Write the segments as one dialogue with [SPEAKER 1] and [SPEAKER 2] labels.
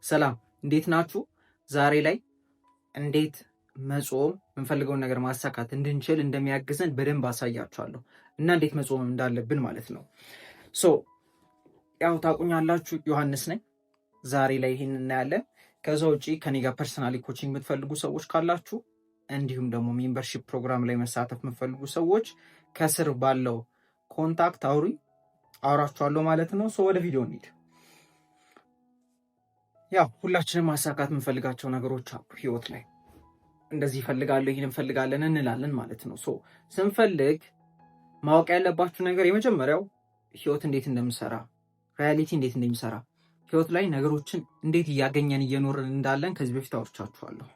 [SPEAKER 1] ሰላም እንዴት ናችሁ? ዛሬ ላይ እንዴት መጾም የምንፈልገውን ነገር ማሳካት እንድንችል እንደሚያግዘን በደንብ አሳያችኋለሁ እና እንዴት መጾም እንዳለብን ማለት ነው። ያው ታውቁኛላችሁ፣ ዮሐንስ ነኝ። ዛሬ ላይ ይህን እናያለን። ከዛ ውጪ ከኔ ጋር ፐርሰናሊ ኮቺንግ የምትፈልጉ ሰዎች ካላችሁ እንዲሁም ደግሞ ሜምበርሺፕ ፕሮግራም ላይ መሳተፍ የምትፈልጉ ሰዎች ከስር ባለው ኮንታክት አውራችኋለሁ ማለት ነው። ወደ ቪዲዮ እንሂድ። ያው ሁላችንም ማሳካት የምንፈልጋቸው ነገሮች አሉ ህይወት ላይ። እንደዚህ እፈልጋለሁ ይህን እንፈልጋለን እንላለን ማለት ነው። ስንፈልግ ማወቅ ያለባችሁ ነገር የመጀመሪያው ህይወት እንዴት እንደምሰራ፣ ሪያሊቲ እንዴት እንደሚሰራ፣ ህይወት ላይ ነገሮችን እንዴት እያገኘን እየኖርን እንዳለን ከዚህ በፊት አውርቻችኋለሁ።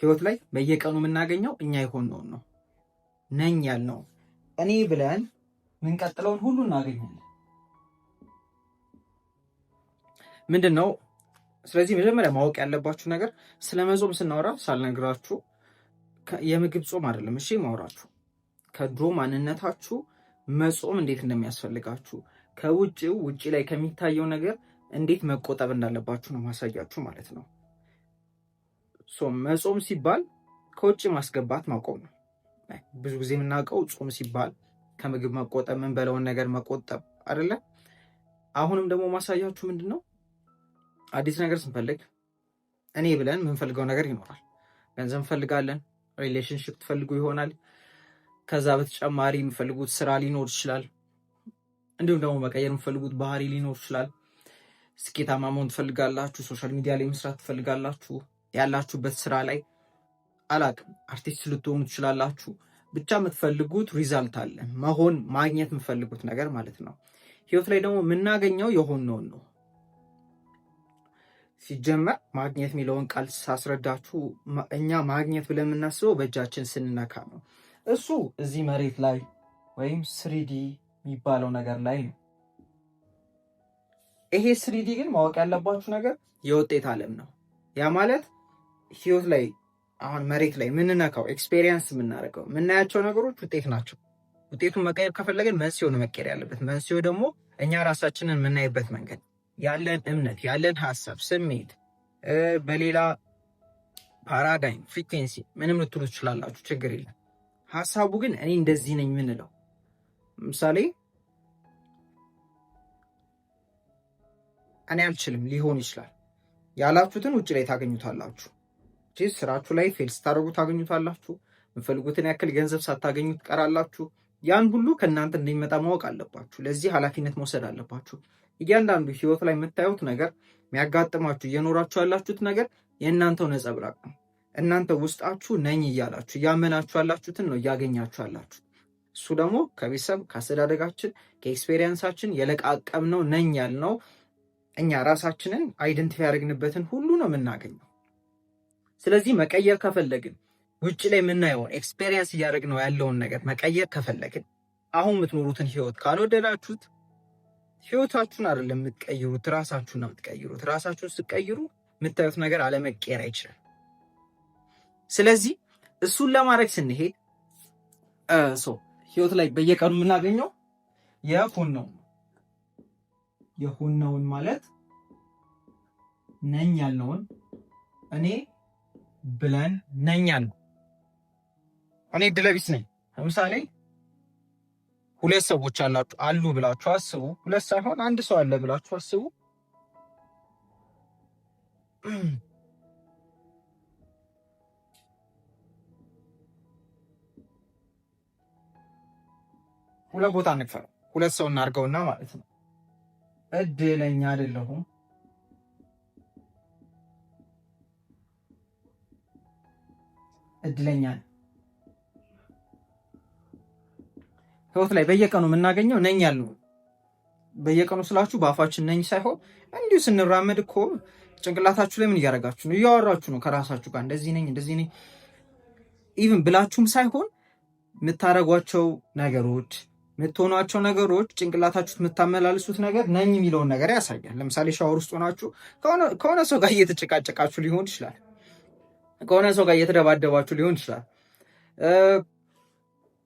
[SPEAKER 1] ህይወት ላይ በየቀኑ የምናገኘው እኛ የሆነውን ነው። ነኝ ያልነው እኔ ብለን ምንቀጥለውን ሁሉ እናገኛለን። ምንድን ነው? ስለዚህ መጀመሪያ ማወቅ ያለባችሁ ነገር ስለ መጾም ስናወራ ሳልነግራችሁ የምግብ ጾም አይደለም። እሺ ማውራችሁ ከድሮ ማንነታችሁ መጾም እንዴት እንደሚያስፈልጋችሁ ውጪ ላይ ከሚታየው ነገር እንዴት መቆጠብ እንዳለባችሁ ነው ማሳያችሁ ማለት ነው። መጾም ሲባል ከውጭ ማስገባት ማቆም ነው። ብዙ ጊዜ የምናውቀው ጾም ሲባል ከምግብ መቆጠብ፣ የምንበላውን ነገር መቆጠብ አይደለ? አሁንም ደግሞ ማሳያችሁ ምንድን ነው፣ አዲስ ነገር ስንፈልግ እኔ ብለን የምንፈልገው ነገር ይኖራል። ገንዘብ እንፈልጋለን፣ ሪሌሽንሽፕ ትፈልጉ ይሆናል። ከዛ በተጨማሪ የምፈልጉት ስራ ሊኖር ይችላል። እንዲሁም ደግሞ መቀየር የምፈልጉት ባህሪ ሊኖር ይችላል። ስኬታማ መሆን ትፈልጋላችሁ። ሶሻል ሚዲያ ላይ መስራት ትፈልጋላችሁ። ያላችሁበት ስራ ላይ አላቅም አርቲስት ልትሆኑ ትችላላችሁ። ብቻ የምትፈልጉት ሪዛልት አለ፣ ማግኘት የምትፈልጉት ነገር ማለት ነው። ህይወት ላይ ደግሞ የምናገኘው የሆነውን ነው። ሲጀመር ማግኘት የሚለውን ቃል ሳስረዳችሁ እኛ ማግኘት ብለን የምናስበው በእጃችን ስንነካ ነው። እሱ እዚህ መሬት ላይ ወይም ስሪዲ የሚባለው ነገር ላይ ነው። ይሄ ስሪዲ ግን ማወቅ ያለባችሁ ነገር የውጤት ዓለም ነው። ያ ማለት ህይወት ላይ አሁን መሬት ላይ የምንነካው ኤክስፔሪየንስ የምናደርገው የምናያቸው ነገሮች ውጤት ናቸው። ውጤቱን መቀየር ከፈለገን መንስኤው ነው መቀየር ያለበት። መንስኤው ደግሞ እኛ ራሳችንን የምናይበት መንገድ፣ ያለን እምነት፣ ያለን ሀሳብ፣ ስሜት፣ በሌላ ፓራዳይም ፍሪኩዌንሲ ምንም ልትሉ ትችላላችሁ፣ ችግር የለም። ሀሳቡ ግን እኔ እንደዚህ ነኝ የምንለው። ምሳሌ እኔ አልችልም ሊሆን ይችላል ያላችሁትን ውጭ ላይ ታገኙታላችሁ። ስራችሁ ላይ ፌል ስታደርጉ ታገኙታላችሁ። የምፈልጉትን ያክል ገንዘብ ሳታገኙ ትቀራላችሁ። ያን ሁሉ ከእናንተ እንደሚመጣ ማወቅ አለባችሁ። ለዚህ ኃላፊነት መውሰድ አለባችሁ። እያንዳንዱ ህይወት ላይ የምታዩት ነገር፣ የሚያጋጥማችሁ፣ እየኖራችሁ ያላችሁት ነገር የእናንተው ነጸብራቅ ነው። እናንተ ውስጣችሁ ነኝ እያላችሁ እያመናችሁ ያላችሁትን ነው እያገኛችሁ ያላችሁ። እሱ ደግሞ ከቤተሰብ ከአስተዳደጋችን ከኤክስፔሪየንሳችን የለቃቀምነው ነኝ ያልነው እኛ ራሳችንን አይደንቲፋይ ያደረግንበትን ሁሉ ነው የምናገኘው። ስለዚህ መቀየር ከፈለግን ውጭ ላይ የምናየውን ኤክስፔሪየንስ እያደረግነው ያለውን ነገር መቀየር ከፈለግን አሁን የምትኖሩትን ህይወት ካልወደዳችሁት ህይወታችሁን አይደለም የምትቀይሩት፣ ራሳችሁን ነው የምትቀይሩት። ራሳችሁን ስትቀይሩ የምታዩት ነገር አለመቀየር አይችልም። ስለዚህ እሱን ለማድረግ ስንሄድ ህይወት ላይ በየቀኑ የምናገኘው የሆነውን ማለት ነኝ ያልነውን እኔ ብለን ነኝ ያልነው እኔ ድለቢስ ነኝ። ለምሳሌ ሁለት ሰዎች አሉ ብላችሁ አስቡ። ሁለት ሳይሆን አንድ ሰው አለ ብላችሁ አስቡ። ሁለት ቦታ እንክፈለው፣ ሁለት ሰው እናድርገውና ማለት ነው። እድለኛ አይደለሁም፣ እድለኛ ነኝ። ህይወት ላይ በየቀኑ የምናገኘው ነኝ ያልነው። በየቀኑ ስላችሁ በአፋችን ነኝ ሳይሆን እንዲሁ ስንራመድ እኮ ጭንቅላታችሁ ላይ ምን እያደረጋችሁ ነው? እያወራችሁ ነው ከራሳችሁ ጋር። እንደዚህ ነኝ ኢቭን ብላችሁም ሳይሆን የምታደርጓቸው ነገሮች፣ የምትሆኗቸው ነገሮች፣ ጭንቅላታችሁ የምታመላልሱት ነገር ነኝ የሚለውን ነገር ያሳያል። ለምሳሌ ሻወር ውስጥ ሆናችሁ ከሆነ ሰው ጋር እየተጨቃጨቃችሁ ሊሆን ይችላል። ከሆነ ሰው ጋር እየተደባደባችሁ ሊሆን ይችላል።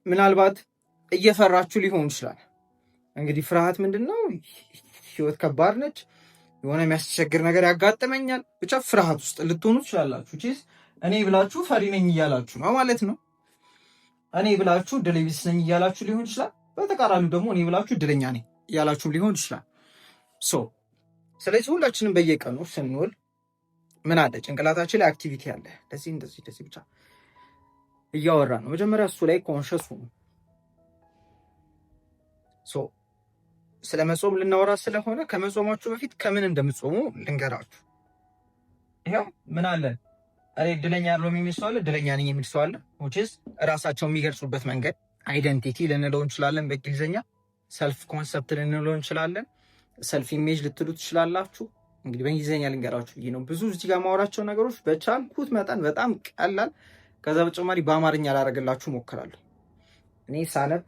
[SPEAKER 1] ምናልባት እየፈራችሁ ሊሆን ይችላል። እንግዲህ ፍርሃት ምንድን ነው? ህይወት ከባድ ነች። የሆነ የሚያስቸግር ነገር ያጋጥመኛል፣ ብቻ ፍርሃት ውስጥ ልትሆኑ ትችላላችሁ። ቺስ እኔ ብላችሁ ፈሪ ነኝ እያላችሁ ነው ማለት ነው። እኔ ብላችሁ ድል ቢስ ነኝ እያላችሁ ሊሆን ይችላል። በተቃራኒው ደግሞ እኔ ብላችሁ ድለኛ ነኝ እያላችሁ ሊሆን ይችላል። ስለዚህ ሁላችንም በየቀኑ ስንውል ምን አለ ጭንቅላታችን ላይ አክቲቪቲ አለ። እንደዚህ ብቻ እያወራ ነው። መጀመሪያ እሱ ላይ ኮንሸስ ሁኑ። ስለ መጾም ልናወራ ስለሆነ ከመጾማችሁ በፊት ከምን እንደምትጾሙ ልንገራችሁ። ይኸው ምን አለ እኔ እድለኛ ያለው የሚል ሰው አለ፣ እድለኛ ነኝ የሚል ሰው አለ። which ራሳቸው የሚገልጹበት መንገድ አይደንቲቲ ልንለው እንችላለን፣ በእንግሊዝኛ ሰልፍ ኮንሰፕት ልንለው እንችላለን፣ ሰልፍ ኢሜጅ ልትሉ ትችላላችሁ። እንግዲህ በእንግሊዝኛ ልንገራችሁ ብዬ ነው። ብዙ እዚህ ጋር ማወራቸው ነገሮች በቻልኩት መጠን በጣም ቀላል፣ ከዛ በተጨማሪ በአማርኛ ላደርግላችሁ ሞክራለሁ። እኔ ሳነብ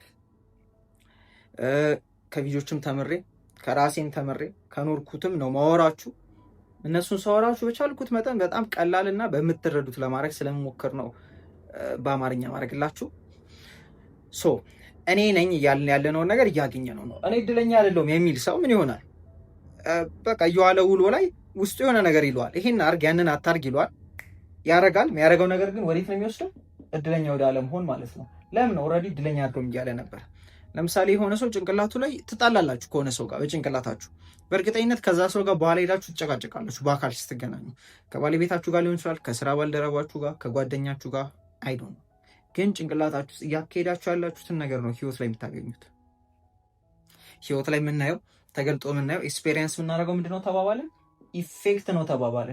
[SPEAKER 1] ከቪዲዮችም ተምሬ ከራሴም ተምሬ ከኖርኩትም ነው ማወራችሁ። እነሱን ሳወራችሁ በቻልኩት መጠን በጣም ቀላልና በምትረዱት ለማድረግ ስለምሞክር ነው በአማርኛ ማድረግላችሁ። እኔ ነኝ እያልን ያለነውን ነገር እያገኘ ነው። እኔ እድለኛ አይደለሁም የሚል ሰው ምን ይሆናል? በቃ እየዋለ ውሎ ላይ ውስጡ የሆነ ነገር ይለዋል። ይሄን አርግ ያንን አታርግ ይለዋል። ያረጋል። የሚያደርገው ነገር ግን ወዴት ነው የሚወስደው? እድለኛ ወደ አለመሆን ማለት ነው። ለምን? ኦልሬዲ እድለኛ አይደለሁም እያለ ነበር። ለምሳሌ የሆነ ሰው ጭንቅላቱ ላይ ትጣላላችሁ ከሆነ ሰው ጋር በጭንቅላታችሁ። በእርግጠኝነት ከዛ ሰው ጋር በኋላ ሄዳችሁ ትጨቃጨቃላችሁ። በአካል ስትገናኙ ከባለቤታችሁ ጋር ሊሆን ይችላል፣ ከስራ ባልደረባችሁ ጋር፣ ከጓደኛችሁ ጋር አይዶን። ግን ጭንቅላታችሁ ውስጥ እያካሄዳችሁ ያላችሁትን ነገር ነው ህይወት ላይ የምታገኙት። ህይወት ላይ የምናየው ተገልጦ የምናየው ኤክስፔሪየንስ የምናደርገው ምንድነው ተባባለ? ኢፌክት ነው ተባባለ።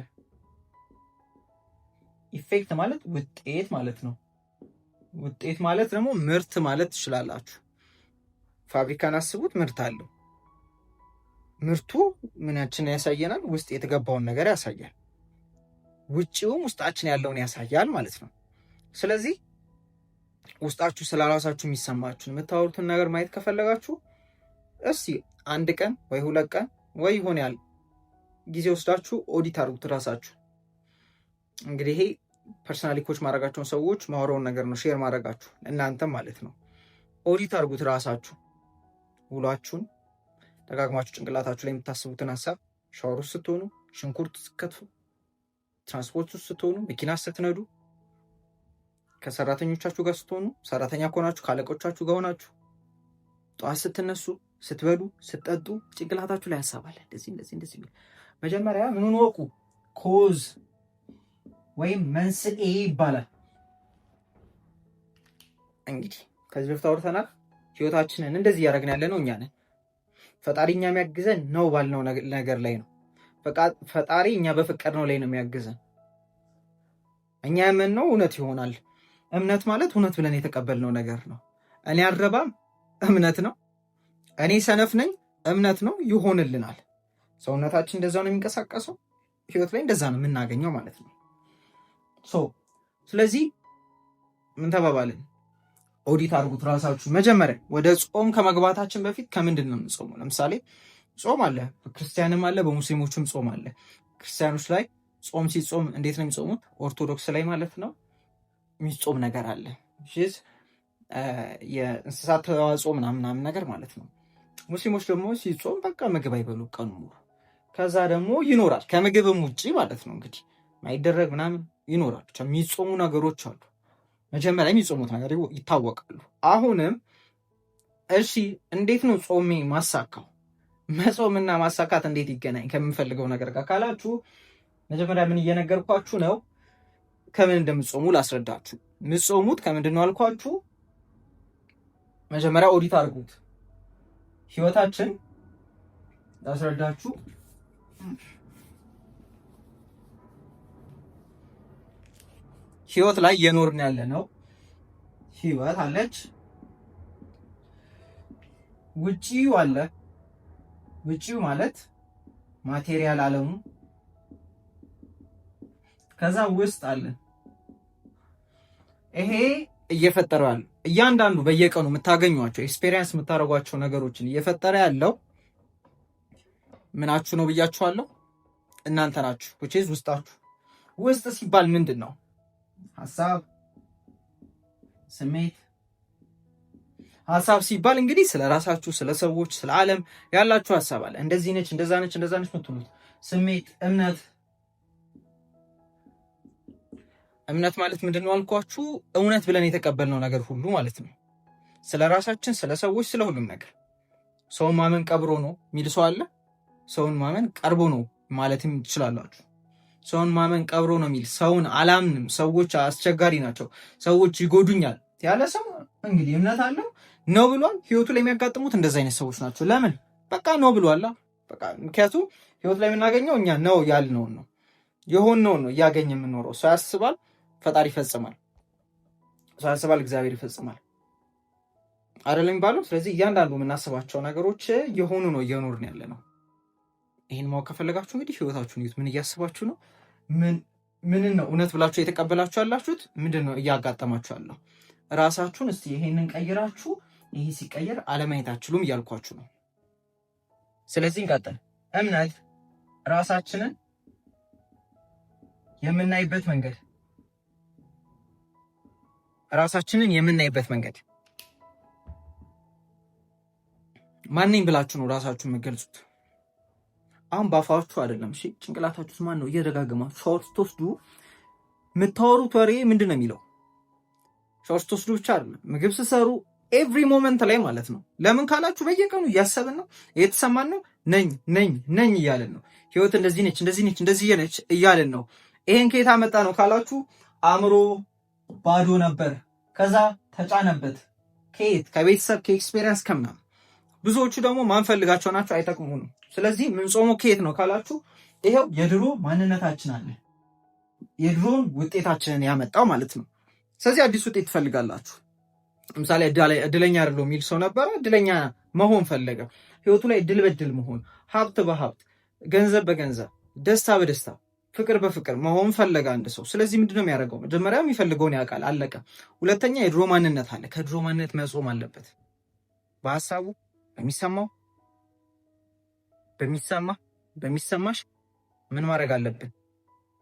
[SPEAKER 1] ኢፌክት ማለት ውጤት ማለት ነው። ውጤት ማለት ደግሞ ምርት ማለት ትችላላችሁ። ፋብሪካን አስቡት፣ ምርት አለው። ምርቱ ምናችን ያሳየናል? ውስጥ የተገባውን ነገር ያሳያል። ውጪውም ውስጣችን ያለውን ያሳያል ማለት ነው። ስለዚህ ውስጣችሁ ስለራሳችሁ የሚሰማችሁን የምታወሩትን ነገር ማየት ከፈለጋችሁ እስቲ አንድ ቀን ወይ 2 ቀን ወይ ይሆን ያህል ጊዜ ወስዳችሁ ኦዲት አድርጉት ራሳችሁ። እንግዲህ ይሄ ፐርሰናሊ ኮች ማድረጋቸውን ሰዎች ማወራውን ነገር ነው ሼር ማድረጋችሁ እናንተም ማለት ነው። ኦዲት አድርጉት ራሳችሁ ውሏችሁን ደጋግማችሁ ጭንቅላታችሁ ላይ የምታስቡትን ሀሳብ ሻወር ውስጥ ስትሆኑ፣ ሽንኩርት ስትከትፉ፣ ትራንስፖርት ውስጥ ስትሆኑ፣ መኪና ስትነዱ፣ ከሰራተኞቻችሁ ጋር ስትሆኑ፣ ሰራተኛ ከሆናችሁ ካለቆቻችሁ ጋር ሆናችሁ፣ ጠዋት ስትነሱ፣ ስትበሉ፣ ስትጠጡ ጭንቅላታችሁ ላይ ሀሳብ አለ። እንደዚህ መጀመሪያ ምኑን ወቁ? ኮዝ ወይም መንስኤ ይባላል። እንግዲህ ከዚህ በፊት አውርተናል። ህይወታችንን እንደዚህ እያደረግን ያለ ነው እኛ ነን። ፈጣሪ እኛ የሚያግዘን ነው ባልነው ነገር ላይ ነው። ፈጣሪ እኛ በፈቀድነው ላይ ነው የሚያግዘን። እኛ የምንነው እውነት ይሆናል። እምነት ማለት እውነት ብለን የተቀበልነው ነገር ነው። እኔ አልረባም እምነት ነው። እኔ ሰነፍ ነኝ እምነት ነው፣ ይሆንልናል። ሰውነታችን እንደዛ ነው የሚንቀሳቀሰው። ህይወት ላይ እንደዛ ነው የምናገኘው ማለት ነው። ስለዚህ ምን ተባባልን? ኦዲት አድርጉት ራሳችሁ። መጀመሪያ ወደ ጾም ከመግባታችን በፊት ከምንድን ነው የምንጾመው? ለምሳሌ ጾም አለ፣ በክርስቲያንም አለ፣ በሙስሊሞችም ጾም አለ። ክርስቲያኖች ላይ ጾም ሲጾም እንዴት ነው የሚጾሙት? ኦርቶዶክስ ላይ ማለት ነው የሚጾም ነገር አለ። የእንስሳት ተዋጽኦ ምናምን ነገር ማለት ነው። ሙስሊሞች ደግሞ ሲጾም በቃ ምግብ አይበሉ ቀኑ ሙሉ። ከዛ ደግሞ ይኖራል ከምግብም ውጭ ማለት ነው እንግዲህ ማይደረግ ምናምን ይኖራል። ብቻ የሚጾሙ ነገሮች አሉ። መጀመሪያ የሚጾሙት ነገር ይታወቃሉ። አሁንም እሺ እንዴት ነው ጾሜ ማሳካው? መጾምና ማሳካት እንዴት ይገናኝ ከምንፈልገው ነገር ጋር ካላችሁ መጀመሪያ ምን እየነገርኳችሁ ነው? ከምን እንደምትጾሙ ላስረዳችሁ። የምትጾሙት ከምንድን ነው አልኳችሁ? መጀመሪያ ኦዲት አድርጉት ህይወታችን። ላስረዳችሁ። ህይወት ላይ የኖርን ያለ ነው። ህይወት አለች፣ ውጪው አለ። ውጪው ማለት ማቴሪያል ዓለሙ፣ ከዛ ውስጥ አለ። ይሄ እየፈጠረው ያለው እያንዳንዱ በየቀኑ የምታገኟቸው ኤክስፔሪየንስ የምታደርጓቸው ነገሮችን እየፈጠረ ያለው ምናችሁ ነው ብያችኋለሁ? እናንተ ናችሁ። which ውስጣችሁ። ውስጥ ሲባል ምንድን ነው? ሀሳብ፣ ስሜት። ሀሳብ ሲባል እንግዲህ ስለ ራሳችሁ፣ ስለ ሰዎች፣ ስለ ዓለም ያላችሁ ሀሳብ አለ። እንደዚህ ነች፣ እንደዛ ነች፣ እንደዛ ነች የምትሉት። ስሜት፣ እምነት ማለት ምንድነው አልኳችሁ? እውነት ብለን የተቀበልነው ነገር ሁሉ ማለት ነው። ስለ ራሳችን፣ ስለ ሰዎች፣ ስለ ሁሉም ነገር። ሰውን ማመን ቀብሮ ነው የሚል ሰው አለ። ሰውን ማመን ቀርቦ ነው ማለትም ትችላላችሁ። ሰውን ማመን ቀብሮ ነው የሚል ሰውን አላምንም፣ ሰዎች አስቸጋሪ ናቸው፣ ሰዎች ይጎዱኛል ያለ ሰው እንግዲህ እምነት አለው ነው ብሏል። ህይወቱ ላይ የሚያጋጥሙት እንደዚህ አይነት ሰዎች ናቸው። ለምን? በቃ ነው ብሏል። በቃ ምክንያቱም ህይወት ላይ የምናገኘው እኛ ነው ያልነውን ነው የሆነውን ነው እያገኘ የምንኖረው። ሰው ያስባል፣ ፈጣሪ ይፈጽማል። ሰው ያስባል፣ እግዚአብሔር ይፈጽማል አይደለም የሚባለው። ስለዚህ እያንዳንዱ የምናስባቸው ነገሮች የሆኑ ነው እየኖርን ያለ ነው። ይህን ማወቅ ከፈለጋችሁ እንግዲህ ህይወታችሁን እዩት። ምን እያስባችሁ ነው? ምንን ነው እውነት ብላችሁ የተቀበላችሁ ያላችሁት? ምንድን ነው እያጋጠማችሁ ያለው? ራሳችሁን እስቲ ይሄንን ቀይራችሁ ይሄ ሲቀየር አለማየት አትችሉም እያልኳችሁ ነው። ስለዚህ እንቀጥል። እምነት ራሳችንን የምናይበት መንገድ ማንኝ ብላችሁ ነው ራሳችሁን የምትገልጹት። አሁን ባፋችሁ አይደለም። እሺ ጭንቅላታችሁስ ማን ነው እየደጋገማችሁ ሻወር ስትወስዱ የምታወሩት ወሬ ምንድን ነው የሚለው? ሻወር ስትወስዱ ብቻ አይደለም፣ ምግብ ስትሰሩ ኤቭሪ ሞመንት ላይ ማለት ነው። ለምን ካላችሁ በየቀኑ እያሰብን ነው፣ እየተሰማን ነው፣ ነኝ እያለን ነው። ህይወት እንደዚህ ነች፣ እንደዚህ ነች እያለን ነው። ይሄን ከየት አመጣ ነው ካላችሁ አእምሮ ባዶ ነበር፣ ከዛ ተጫነበት። ከየት? ከቤተሰብ፣ ከኤክስፔሪየንስ፣ ከምናምን። ብዙዎቹ ደግሞ ማንፈልጋቸው ናቸው፣ አይጠቅሙንም። ስለዚህ ምን ጾሞ ከየት ነው ካላችሁ ይሄው የድሮ ማንነታችን አለ፣ የድሮን ውጤታችንን ያመጣው ማለት ነው። ስለዚህ አዲስ ውጤት ትፈልጋላችሁ። ለምሳሌ እድለኛ አይደለው የሚል ሰው ነበረ፣ እድለኛ መሆን ፈለገ። ህይወቱ ላይ ድል በድል መሆን፣ ሀብት በሀብት፣ ገንዘብ በገንዘብ፣ ደስታ በደስታ፣ ፍቅር በፍቅር መሆን ፈለገ አንድ ሰው። ስለዚህ ምንድነው የሚያደርገው? መጀመሪያ የሚፈልገውን ያውቃል፣ አለቀ። ሁለተኛ የድሮ ማንነት አለ፣ ከድሮ ማንነት መጾም አለበት። በሀሳቡ በሚሰማሽ ምን ማድረግ አለብን?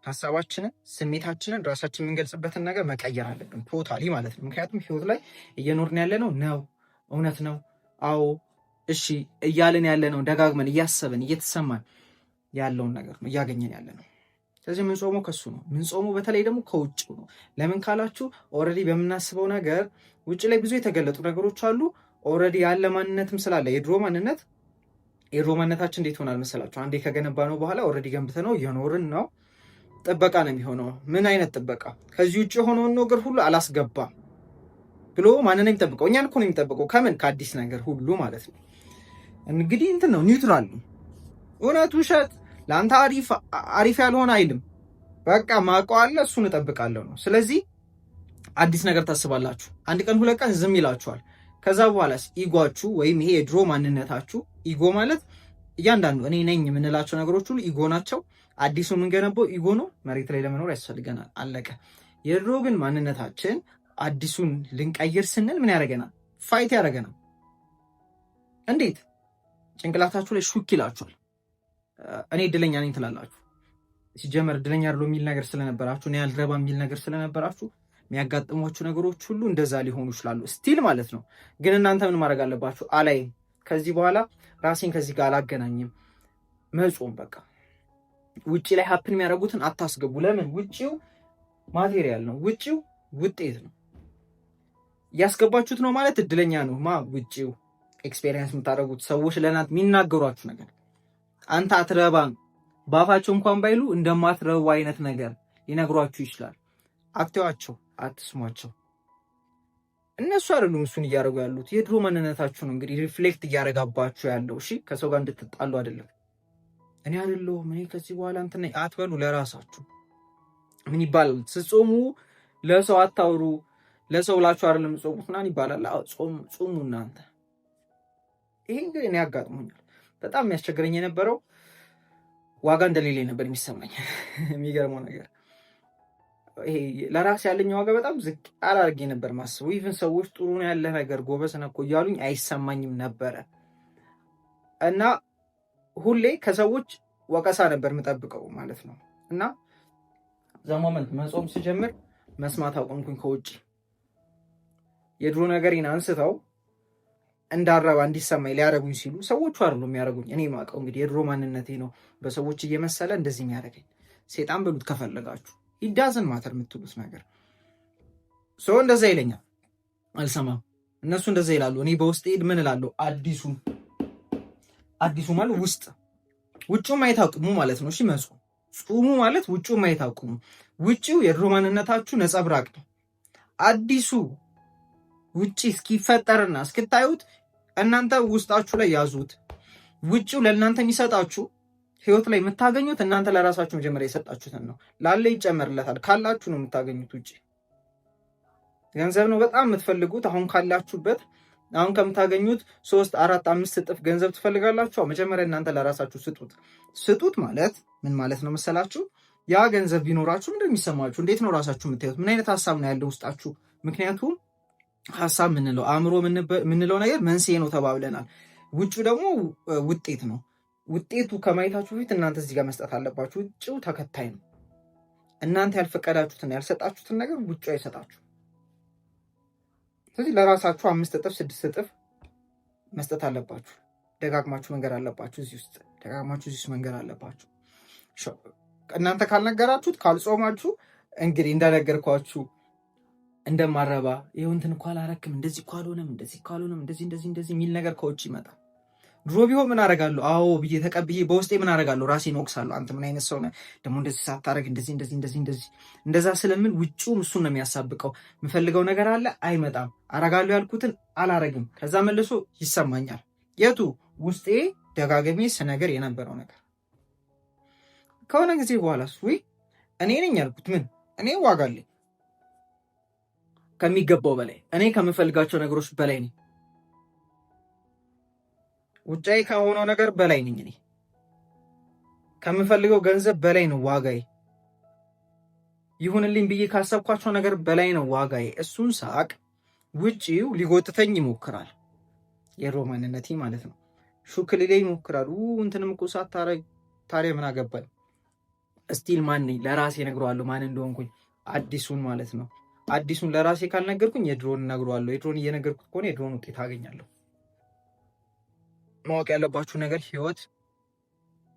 [SPEAKER 1] ሀሳባችንን፣ ስሜታችንን፣ ራሳችን የምንገልጽበትን ነገር መቀየር አለብን ቶታሊ ማለት ነው። ምክንያቱም ህይወት ላይ እየኖርን ያለ ነው እውነት ነው፣ አዎ፣ እሺ እያለን ያለ ነው። ደጋግመን እያሰብን እየተሰማን ያለውን ነገር ነው እያገኘን ያለ ነው። ስለዚህ የምንጾመው ከሱ ነው። የምንጾመው በተለይ ደግሞ ከውጭ ነው። ለምን ካላችሁ ኦልሬዲ በምናስበው ነገር ውጭ ላይ ብዙ የተገለጡ ነገሮች አሉ። ኦልሬዲ ያለ ማንነትም ስላለ የድሮ ማንነታችን እንዴት ሆናል መሰላችሁ? አንዴ ከገነባ ነው በኋላ ኦልሬዲ ገንብተነው እየኖርን ነው። ጥበቃ ነው የሚሆነው። ምን አይነት ጥበቃ? ከዚህ ውጭ የሆነውን ነገር ሁሉ አላስገባም ብሎ ማንን የሚጠብቀው? እኛን እኮ ነው የሚጠብቀው። ከምን? ከአዲስ ነገር ሁሉ ማለት ነው። እንግዲህ እንትን ነው፣ ኒውትራል ነው። እውነት ውሸት ለአንተ አሪፍ ያልሆነ አይልም። በቃ ማውቀው አለ፣ እሱን እጠብቃለሁ ነው። ስለዚህ አዲስ ነገር ታስባላችሁ። አንድ ቀን ሁለት ቀን ዝም ይላችኋል። ከዛ በኋላስ ኢጓችሁ ወይም ይሄ የድሮ ማንነታችሁ፣ ኢጎ ማለት እያንዳንዱ እኔ ነኝ የምንላቸው ነገሮች ሁሉ ኢጎ ናቸው። አዲሱ የምንገነባው ኢጎ ነው። መሬት ላይ ለመኖር ያስፈልገናል፣ አለቀ። የድሮ ግን ማንነታችን አዲሱን ልንቀይር ስንል ምን ያደርገናል? ፋይት ያደርገናል። እንዴት? ጭንቅላታችሁ ላይ ሹክ ይላችኋል። እኔ እድለኛ ነኝ ትላላችሁ። ሲጀመር እድለኛ አይደለም የሚል ነገር ስለነበራችሁ፣ እኔ ያልረባ የሚል ነገር ስለነበራችሁ የሚያጋጥሟችሁ ነገሮች ሁሉ እንደዛ ሊሆኑ ይችላሉ። ስቲል ማለት ነው። ግን እናንተ ምን ማድረግ አለባችሁ? አላይም፣ ከዚህ በኋላ ራሴን ከዚህ ጋር አላገናኝም። መጾም በቃ። ውጪ ላይ ሀፕን የሚያደርጉትን አታስገቡ። ለምን? ውጪው ማቴሪያል ነው፣ ውጪው ውጤት ነው። እያስገባችሁት ነው ማለት እድለኛ ነው። ውጪው ኤክስፔሪየንስ የምታደርጉት ሰዎች ለእናንተ የሚናገሯችሁ ነገር አንተ አትረባም፣ ባፋቸው እንኳን ባይሉ እንደማትረቡ አይነት ነገር ሊነግሯችሁ ይችላል። አትዋቸው፣ አትስሟቸው። እነሱ አይደሉም እሱን እያደረጉ ያሉት። የድሮ ማንነታችሁ ነው እንግዲህ ሪፍሌክት እያደረጋባችሁ ያለው። እሺ፣ ከሰው ጋር እንድትጣሉ አይደለም። እኔ አይደለሁም እኔ ከዚህ በኋላ እንትን አትበሉ። ለራሳችሁ ምን ይባላል? ስትጾሙ ለሰው አታውሩ። ለሰው ብላችሁ አይደለም ጾሙት ምናምን ይባላል። ጾሙ እናንተ። ይሄ እንግዲህ እኔ ያጋጥሞኛል። በጣም የሚያስቸግረኝ የነበረው ዋጋ እንደሌለኝ ነበር የሚሰማኝ። የሚገርመው ነገር ይሄ ለራስ ያለኝ ዋጋ በጣም ዝቅ አላርጌ ነበር ማስበው። ኢቭን ሰዎች ጥሩ ነው ያለ ነገር ጎበዝ ነህ እኮ እያሉኝ አይሰማኝም ነበረ እና ሁሌ ከሰዎች ወቀሳ ነበር የምጠብቀው ማለት ነው። እና ዘሞመንት መጾም ስጀምር መስማት አቆምኩኝ። ከውጭ የድሮ ነገሬን አንስተው እንዳረባ እንዲሰማኝ ሊያረጉኝ ሲሉ ሰዎቹ አይደሉም የሚያረጉኝ። እኔ ማውቀው እንግዲህ የድሮ ማንነቴ ነው በሰዎች እየመሰለ እንደዚህ የሚያደርገኝ። ሴጣን በሉት ከፈለጋችሁ፣ ኢዳዝን ማተር የምትሉት ነገር ሰው እንደዛ ይለኛል፣ አልሰማም። እነሱ እንደዛ ይላሉ። እኔ በውስጥ ሄድ ምን እላለሁ? አዲሱ ማለት ውጭው ማየት አቁሙ ማለት ነው። እሺ ጹሙ ማለት ውጭው ማየት አቁሙ። ውጭው የድሮ ማንነታችሁ ነጸብራቅ ነው። አዲሱ ውጪ እስኪፈጠርና እስክታዩት እናንተ ውስጣችሁ ላይ ያዙት። ውጪው ለእናንተ የሚሰጣችሁ ህይወት ላይ የምታገኙት እናንተ ለራሳችሁ መጀመሪያ የሰጣችሁትን ነው። ላለ ይጨመርለታል። ካላችሁ ነው የምታገኙት። ውጪ ገንዘብ ነው በጣም የምትፈልጉት። አሁን ካላችሁበት አሁን ከምታገኙት 3፣ 4፣ 5 እጥፍ ገንዘብ ትፈልጋላችሁ። መጀመሪያ እናንተ ለራሳችሁ ስጡት ማለት ምን ማለት ነው መሰላችሁ? ያ ገንዘብ ቢኖራችሁ ምንድን ነው የሚሰማችሁ? እንዴት ነው ራሳችሁ የምታዩት? ምን አይነት ሀሳብ ነው ያለው ውስጣችሁ? ምክንያቱም ሀሳብ ምንለው አእምሮ ምንለው ነገር መንስኤ ነው ተባብለናል። ውጩ ደግሞ ውጤት ነው። ውጤቱ ከማየታችሁ በፊት እናንተ እዚህ ጋር መስጠት አለባችሁ። ውጭው ተከታይ ነው። እናንተ ያልፈቀዳችሁትን ያልሰጣችሁትን ነገር ውጭ አይሰጣችሁ። ስለዚህ ለራሳችሁ 5 እጥፍ 6 እጥፍ መስጠት አለባችሁ። ደጋግማችሁ መንገር አለባችሁ። እዚህ ውስጥ ደጋግማችሁ እዚህ ውስጥ መንገር አለባችሁ። እናንተ ካልነገራችሁት ካልጾማችሁ እንግዲህ እንደነገርኳችሁ እንደማረባ ይኸው እንትን እኮ አላረክም፣ እንደዚህ እኮ አልሆነም፣ እንደዚህ የሚል ነገር ከውጭ ይመጣል። ድሮ ቢሆን ምን አደርጋለሁ? አዎ ብዬ ተቀብዬ በውስጤ ምን አደርጋለሁ? ራሴን ወቅሳለሁ። አንተ ምን አይነት ሰው ነህ ደግሞ እንደዚህ ሳታረግ እንደዛ ስለምን ውጭውም እሱን ነው የሚያሳብቀው። የምፈልገው ነገር አለ አይመጣም። አረጋለሁ ያልኩትን አላረግም። ከዛ መልሶ ይሰማኛል። የቱ ውስጤ ደጋገሜ ስነገር የነበረው ነገር ከሆነ ጊዜ በኋላ ወይ እኔ ነኝ ያልኩት ምን እኔ ዋጋ አለኝ ከሚገባው በላይ እኔ ከምፈልጋቸው ነገሮች በላይ ነኝ። ውጫዊ ከሆነው ነገር በላይ ነኝ። እኔ ከምፈልገው ገንዘብ በላይ ነው ዋጋዬ። ይሁንልኝ ብዬ ካሰብኳቸው ነገር በላይ ነው ዋጋዬ። እሱን ሳቅ ውጪው ሊጎትተኝ ይሞክራል። የድሮ ማንነቴ ማለት ነው። ሹክ ሊለኝ ይሞክራል። እንትንም እኮ ሳታረግ ታዲያ ምን አገባኝ? እስቲል ማን ነኝ? ለራሴ እነግረዋለሁ ማን እንደሆንኩኝ። አዲሱን ማለት ነው። አዲሱን ለራሴ ካልነገርኩኝ የድሮን እነግረዋለሁ። የድሮን እየነገርኩት ከሆነ የድሮን ውጤት አገኛለሁ። ማወቅ ያለባችሁ ነገር ህይወት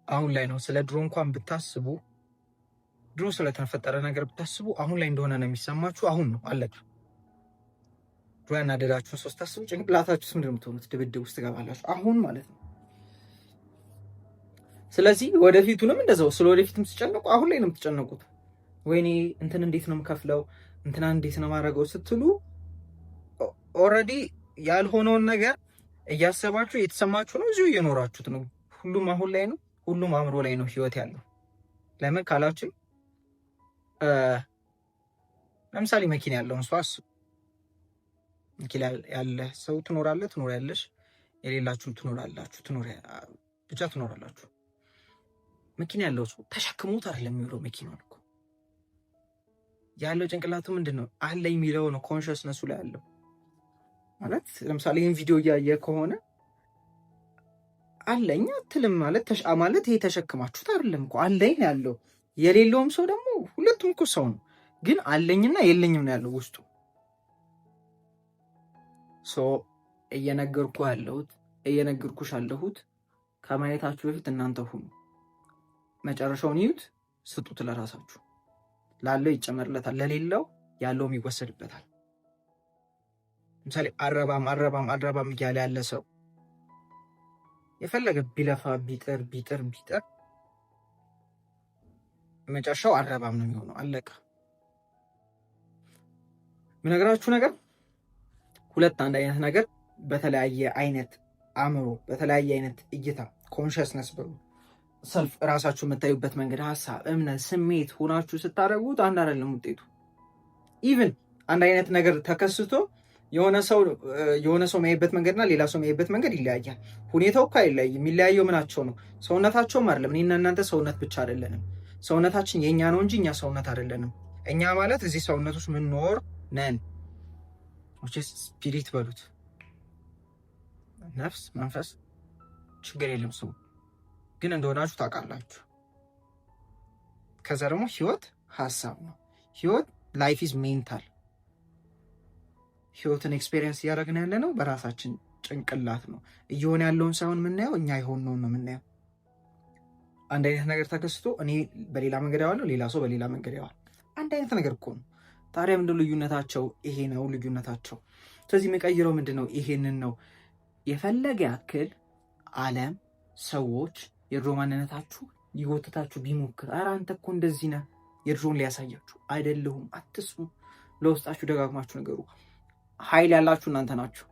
[SPEAKER 1] አሁን ላይ ነው። ስለ ድሮ እንኳን ብታስቡ፣ ድሮ ስለተፈጠረ ነገር ብታስቡ አሁን ላይ እንደሆነ ነው የሚሰማችሁ። አሁን ነው አለቀ። ድሮ ያናደዳችሁን ሰው ስታስቡ ጭንቅላታችሁ ምንድን ነው የምትሆኑት? ድብድብ ውስጥ ትገባላችሁ። አሁን ማለት ነው። ስለዚህ ወደፊቱንም እንደዛው ስለ ወደፊትም ትጨነቁ አሁን ላይ ነው የምትጨነቁት። ወይኔ እንትን እንዴት ነው የምከፍለው፣ እንትና እንዴት ነው ማድረገው ስትሉ ኦልሬዲ ያልሆነውን ነገር እያሰባችሁ እየተሰማችሁ ነው። እዚሁ እየኖራችሁት ነው። ሁሉም አሁን ላይ ነው። ሁሉም አእምሮ ላይ ነው ህይወት ያለው። ለምን ካላችሁ ለምሳሌ መኪና ያለውን ሰው አስቡ። መኪና ያለ ሰው ትኖራለሽ፣ የሌላችሁም ብቻ ትኖራላችሁ። መኪና ያለው ሰው ተሸክሞት አይደለም የሚውለው። መኪናውን እኮ ያለው ጭንቅላቱ ምንድን ነው አለ የሚለው ነው። ኮንሽስነሱ ላይ ያለው ማለት ለምሳሌ ይህን ቪዲዮ እያየ ከሆነ አለኝ አትልም ማለት ይሄ ተሸክማችሁት አይደለም እኮ አለኝ ያለው። የሌለውም ሰው ደግሞ ሁለቱም እኮ ሰው ነው፣ ግን አለኝና የለኝም ነው ያለው ውስጡ። እየነገርኩሽ ያለሁት ከማየታችሁ በፊት እናንተ ሁኑ። መጨረሻውን ይዩት፣ ስጡት ለራሳችሁ። ላለው ይጨመርለታል፣ ለሌለው ያለውም ይወሰድበታል። ለምሳሌ አረባም እያለ ያለ ሰው የፈለገ ቢለፋ ቢጥር መጨረሻው አረባም ነው የሚሆነው። አለቀ። የምነግራችሁ ነገር ሁለት አንድ አይነት ነገር በተለያየ አይነት አእምሮ፣ በተለያየ አይነት እይታ ኮንሽስነስ ብሎ ሰልፍ ራሳችሁ የምታዩበት መንገድ፣ ሀሳብ፣ እምነት፣ ስሜት ሆናችሁ ስታደርጉት አንድ አይደለም ውጤቱ። ኢቭን አንድ አይነት ነገር ተከስቶ የሆነ ሰው የሚያይበት መንገድና ሌላ ሰው የሚያይበት መንገድ ይለያያል። ሁኔታው እኮ አይለያይም። የሚለያየው ምናቸው ነው? ሰውነታቸውም አይደለም። እኔና እናንተ ሰውነት ብቻ አይደለንም። ሰውነታችን የእኛ ነው እንጂ እኛ ሰውነት አይደለንም። እኛ ማለት እዚህ ሰውነት ውስጥ ምንኖር ነን። ስፒሪት በሉት፣ ነፍስ፣ መንፈስ፣ ችግር የለም። ሰው ግን እንደሆናችሁ ታውቃላችሁ። ከዛ ደግሞ ህይወት ሀሳብ ነው። ህይወት ላይፍ ኢዝ ሜንታል። ህይወትን ኤክስፔሪየንስ እያደረግን ያለ ነው በራሳችን ጭንቅላት ነው። እየሆነ ያለውን ሳይሆን የምናየው እኛ የሆነውን ነው የምናየው። አንድ አይነት ነገር ተከስቶ እኔ በሌላ መንገድ ያዋለሁ፣ ሌላ ሰው በሌላ መንገድ ያዋል። አንድ አይነት ነገር እኮ ነው። ታዲያ ምንድን ልዩነታቸው? ይሄ ነው ልዩነታቸው። ስለዚህ የሚቀይረው ምንድን ነው? ይሄንን ነው። የፈለገ ያክል ዓለም ሰዎች የድሮ ማንነታችሁ ሊጎትታችሁ ቢሞክር፣ ኧረ አንተ እኮ እንደዚህ ነህ፣ የድሮን ሊያሳያችሁ አይደለሁም፣ አትስሙ። ለውስጣችሁ ደጋግማችሁ ነገሩ። ኃይል ያላችሁ እናንተ ናችሁ።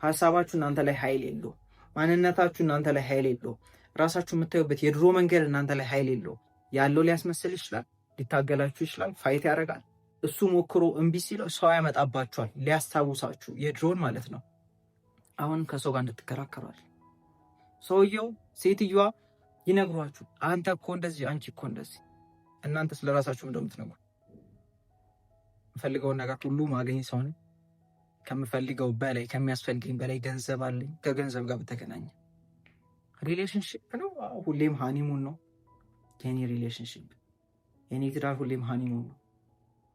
[SPEAKER 1] ሀሳባችሁ እናንተ ላይ ኃይል የለው። ማንነታችሁ እናንተ ላይ ኃይል የለው። ራሳችሁ የምታዩበት የድሮ መንገድ እናንተ ላይ ኃይል የለው። ያለው ሊያስመስል ይችላል፣ ሊታገላችሁ ይችላል፣ ፋይት ያደርጋል። እሱ ሞክሮ እምቢ ሲለው ሰው ያመጣባችኋል፣ ሊያስታውሳችሁ የድሮን ማለት ነው። አሁን ከሰው ጋር እንድትከራከሯል። ሰውየው ሴትዮዋ ይነግሯችሁ፣ አንተ እኮ እንደዚህ፣ አንቺ እኮ እንደዚህ። እናንተ ስለራሳችሁ እንደምትነግሩ የምፈልገውን ነገር ሁሉ ማገኝ ሰው ነኝ፣ ከምፈልገው በላይ ከሚያስፈልገኝ በላይ ገንዘብ አለኝ። ከገንዘብ ጋር በተገናኘ ሪሌሽንሽፕ ነው። ሁሌም ሃኒሙን ነው የኔ ሪሌሽንሽፕ። የኔ ትዳር ሁሌም ሃኒሙን ነው።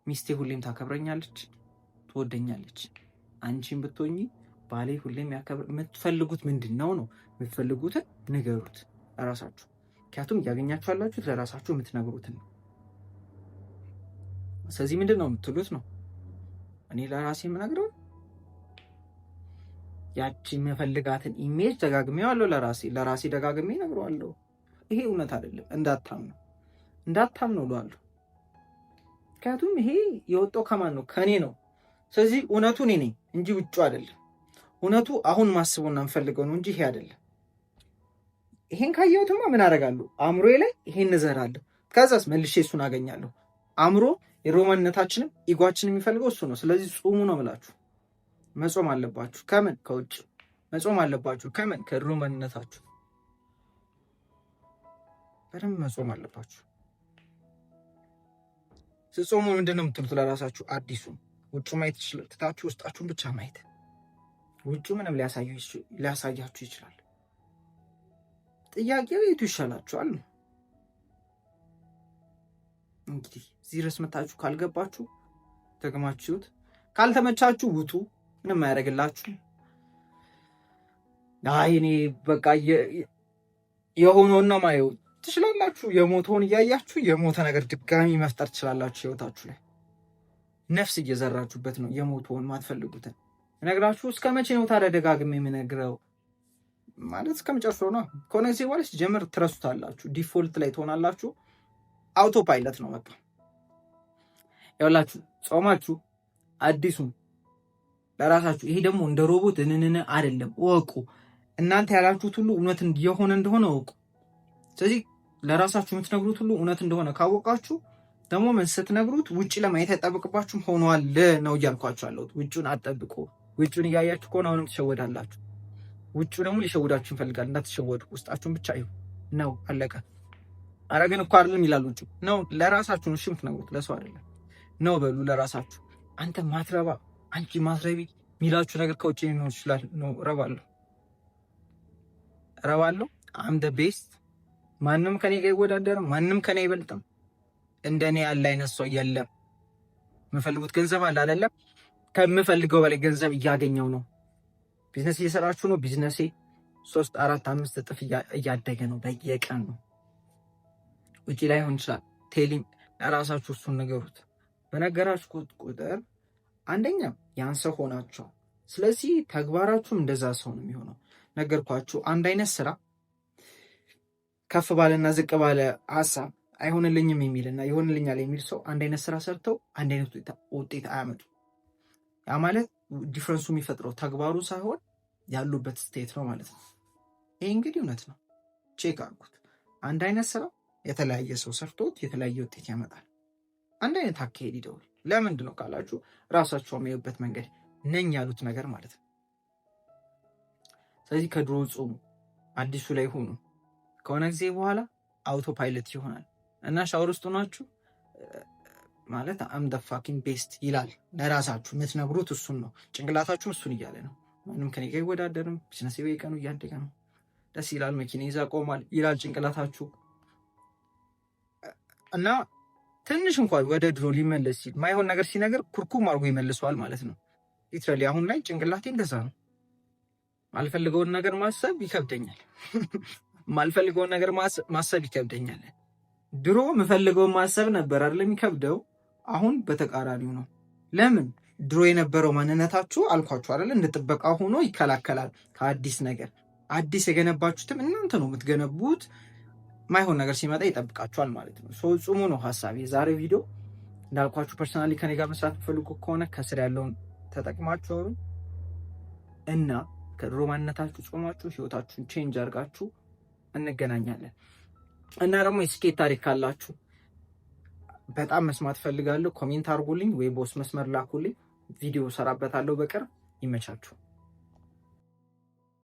[SPEAKER 1] ሚስቴ ሁሌም ታከብረኛለች፣ ትወደኛለች። አንቺን ብትሆኚ ባሌ ሁሌም ያከብር። የምትፈልጉት ምንድን ነው? የምትፈልጉትን ንገሩት ለራሳችሁ። ምክንያቱም እያገኛችሁ ያላችሁት ለራሳችሁ የምትነግሩትን ነው። ስለዚህ ምንድን ነው የምትሉት ነው። እኔ ለራሴ የምነግረው ያቺ የምፈልጋትን ኢሜጅ ደጋግሜዋለሁ። ለራሴ ደጋግሜ እነግረዋለሁ። ይሄ እውነት አይደለም፣ እንዳታምነው እለዋለሁ። ምክንያቱም ይሄ የወጣው ከማን ነው? ከኔ ነው። ስለዚህ እውነቱ እኔ ነኝ እንጂ ውጩ አይደለም። እውነቱ አሁን ማስበውና የምፈልገው ነው እንጂ ይሄ አይደለም። ይሄን ካየሁትማ ምን አደርጋለሁ? አእምሮዬ ላይ ይሄን እዘራለሁ። ከዛስ መልሼ እሱን አገኛለሁ። አእምሮ የሮማንነታችንም ኢጓችን የሚፈልገው እሱ ነው። ስለዚህ ጾሙ ነው የምላችሁ። መጾም አለባችሁ። ከምን? ከውጭ መጾም አለባችሁ። ከምን? ከሮማንነታችሁ በደንብ መጾም አለባችሁ። ስትጾሙ ምንድን ነው የምትሉት ለራሳችሁ? አዲሱን ውጩ ማየት ትታችሁ ውስጣችሁን ብቻ ማየት። ውጩ ምንም ሊያሳያችሁ ይችላል። ጥያቄው የቱ ይሻላችኋል? እንግዲህ እዚህ ድረስ መታችሁ ካልገባችሁ ተገማችሁት። ካልተመቻችሁ ውጡ። ምንም አያደርግላችሁ። አይ እኔ በቃ የሆነውን ነው ማየው ትችላላችሁ። የሞተውን እያያችሁ የሞተ ነገር ድጋሚ መፍጠር ትችላላችሁ። ህይወታችሁ ላይ ነፍስ እየዘራችሁበት ነው። የሞተውን ማትፈልጉትን ነግራችሁ እስከ መቼ ነው ታዲያ ደጋግሜ የምነግረው? ማለት እስከመጨረሻው ነው። ከሆነ ጊዜ በኋላ ሲጀምር ትረሱታላችሁ። ዲፎልት ላይ ትሆናላችሁ። አውቶ ፓይለት ነው በቃ። ያውላችሁ ጾማችሁ አዲሱን ለራሳችሁ። ይሄ ደግሞ እንደ ሮቦት እንንን አይደለም። ወቁ እናንተ ያላችሁት ሁሉ እውነት የሆነ እንደሆነ ወቁ። ስለዚህ ለራሳችሁ የምትነግሩት ሁሉ እውነት እንደሆነ ካወቃችሁ ደግሞ ምን ስትነግሩት ውጪ ለማየት አይጠብቅባችሁም። ሆኗል ነው እያልኳችሁ ያለሁት። ውጩን አጠብቁ። ውጩን እያያችሁ ከሆነ አሁንም ትሸወዳላችሁ። ውጩ ደግሞ ሊሸውዳችሁ ይፈልጋል። እንዳትሸወዱ። ውስጣችሁን ብቻ ይሁ ነው አለቀ። አረ ግን እኮ አይደለም ይላል ውጩ ነው። ለራሳችሁ ነው የምትነግሩት፣ ለሰው አይደለም ነው በሉ ለራሳችሁ። አንተ ማትረባ፣ አንቺ ማትረቢ የሚላችሁ ነገር ከውጭ ሊኖር ይችላል። ነው ረባለሁ አም ደ ቤስት። ማንም ከኔ ጋር አይወዳደርም። ማንም ከኔ አይበልጥም። እንደኔ ያለ አይነት ሰው የለም። የምፈልጉት ገንዘብ አለ አይደለም? ከምፈልገው በላይ ገንዘብ እያገኘው ነው። ቢዝነስ እየሰራችሁ ነው። ቢዝነሴ 3፣ 4፣ 5 እጥፍ እያደገ ነው በየቀን ነው። ውጪ ላይ ሆን ይችላል። ቴሊም ለራሳችሁ እሱን ነገሩት። በነገራችሁ ቁጥር አንደኛ ያን ሰው ሆናችሁ፣ ስለዚህ ተግባራችሁም እንደዛ ሰው ነው የሚሆነው። ነገርኳችሁ። አንድ አይነት ስራ ከፍ ባለና ዝቅ ባለ ሀሳብ አይሆንልኝም የሚልና ይሆንልኛል የሚል ሰው አንድ አይነት ስራ ሰርተው አንድ አይነት ውጤት አያመጡ። ያ ማለት ዲፍረንሱ የሚፈጥረው ተግባሩ ሳይሆን ያሉበት ስቴት ነው ማለት ነው። ይህ እንግዲህ እውነት ነው። ቼክ አድርጉት። አንድ አይነት ስራ የተለያየ ሰው ሰርቶት የተለያየ ውጤት ያመጣል። አንድ አይነት አካሄድ ይደውል። ለምንድን ነው ካላችሁ ራሳቸው የሚያዩበት መንገድ ነኝ ያሉት ነገር ማለት ነው። ስለዚህ ከድሮ ጾሙ፣ አዲሱ ላይ ሆኑ። ከሆነ ጊዜ በኋላ አውቶ ፓይለት ይሆናል እና ሻወር ውስጥ ሆናችሁ ማለት አም ደ ፋኪንግ ቤስት ይላል ለራሳችሁ የምትነግሩት እሱን ነው። ጭንቅላታችሁም እሱን እያለ ነው። ማንም ከኔ ጋር አይወዳደርም። ቢዝነስ በየቀኑ እያደገ ነው። ደስ ይላል። መኪና ይዛ ቆሟል ይላል ጭንቅላታችሁ እና ትንሽ እንኳን ወደ ድሮ ሊመለስ ሲል ማይሆን ነገር ሲነገር ኩርኩም አድርጎ ይመልሰዋል ማለት ነው። ሊትራሊ አሁን ላይ ጭንቅላቴ እንደዛ ነው። ማልፈልገውን ነገር ማሰብ ይከብደኛል። ማልፈልገውን ነገር ማሰብ ይከብደኛል። ድሮ የምፈልገውን ማሰብ ነበር አይደል የሚከብደው። አሁን በተቃራኒው ነው። ለምን? ድሮ የነበረው ማንነታችሁ አልኳችሁ አይደል እንድጥበቃ ሆኖ ይከላከላል ከአዲስ ነገር። አዲስ የገነባችሁትም እናንተ ነው የምትገነቡት። ማይሆን ነገር ሲመጣ ይጠብቃችኋል ማለት ነው። ጽሙ ነው ሀሳብ የዛሬ ቪዲዮ። እንዳልኳችሁ ፐርሰናሊ ከኔ ጋር መስራት ፈልጉ ከሆነ ከስር ያለውን ተጠቅማችሁ እና ከድሮ ማንነታችሁ ጾማችሁ ህይወታችሁን ቼንጅ አድርጋችሁ እንገናኛለን። እና ደግሞ የስኬት ታሪክ ካላችሁ በጣም መስማት ፈልጋለሁ። ኮሜንት አድርጉልኝ ወይ ቦስ መስመር ላኩልኝ። ቪዲዮ ሰራበታለሁ በቅርብ። ይመቻችሁ።